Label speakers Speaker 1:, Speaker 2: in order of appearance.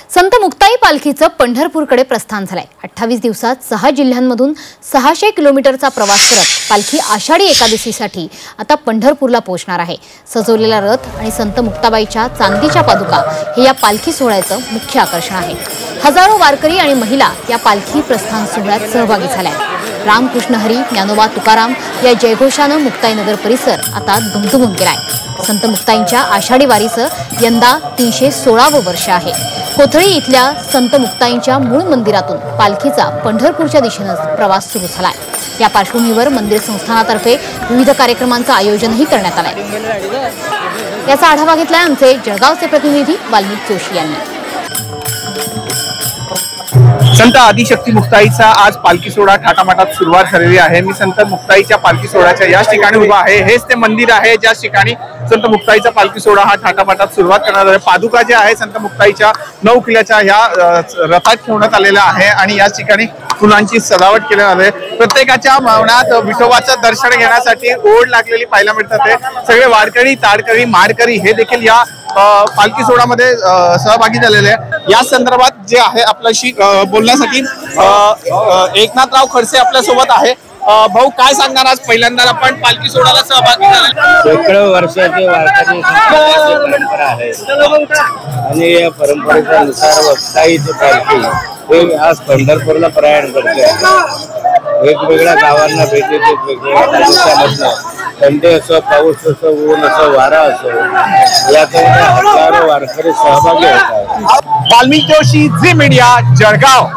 Speaker 1: संत मुक्ताई पालखीचं पंढरपूरकडे प्रस्थान झालंय। 28 दिवसात 6 जिल्ह्यांमधून 600 किलोमीटरचा प्रवास करत पालखी आषाढी एकादशीसाठी आता पंढरपूरला पोहोचणार आहे। सजवलेला रथ आणि संत मुक्ताबाईच्या चांदीच्या पादुका हे या पालखी सोहळ्याचं मुख्य आकर्षण आहे। हजारो वारकरी आणि महिला या पालखी प्रस्थान सोहळ्यात सहभागी झाल्या। रामकृष्ण हरी, ज्ञानोबा तुकाराम या जयघोषानं मुक्ताईनगर परिसर आता दुमदुमून गेलाय। संत मुक्ताईंच्या आषाढी वारीचं यंदा 316वं वर्ष आहे। कोथळी इथल्या संत मुक्ताईंच्या मूळ मंदिरातून पालखीचा पंढरपूरच्या दिशेने प्रवास सुरू झालाय। या पार्श्वभूमीवर मंदिर संस्थानातर्फे विविध कार्यक्रमांचं आयोजनही करण्यात आलंय। याचा आढावा घेतलाय आमचे जळगावचे प्रतिनिधी वाल्मिक जोशी यांनी।
Speaker 2: संत आदिशक्ती मुक्ताईचा आज पालखी सोहळा थाटामाटात सुरुवात झालेली आहे। मी संत मुक्ताईच्या पालखी सोहळ्याच्या याच ठिकाणी उभा आहे। हेच ते मंदिर आहे ज्या ठिकाणी संत मुक्ताईचा पालखी सोहळा हा थाटामाटात सुरुवात करण्यात आला। पादुका जे आहे संत मुक्ताईच्या 9 किल्ल्याच्या या रथात ठेवण्यात आलेला आहे आणि याच ठिकाणी फुलांची सजावट केली आहे। प्रत्येकाच्या मनात विठोबाचं दर्शन घेण्यासाठी ओढ लागलेली पाहायला मिळतात। सगळे वारकरी, ताडकरी, माडकरी हे देखील या पालखी सोहळ्यामध्ये सहभागी झालेले आहे। या संदर्भात जे आहे आपल्याशी बोलण्यासाठी एकनाथराव खडसे आपल्या सोबत आहे। भाऊ, काय सांगणार? आज पहिल्यांदा आपण पालखी सोहळ्याला सहभागी झाले।
Speaker 3: शेकडो वर्षाची वारकरी परंपरा आहे आणि या परंपरेच्या नुसार मुक्ताईची पालखी हे आज पंढरपूरला प्रयाण करते। वेगवेगळ्या गावांना भेटी देत वेगवेगळ्या थंडी असो, पाऊस असो, ऊन असो, वारा असो, यामध्ये हजारो वारकरी सहभागी होतात।
Speaker 2: वाल्मिक जोशी, झी मीडिया, जळगाव।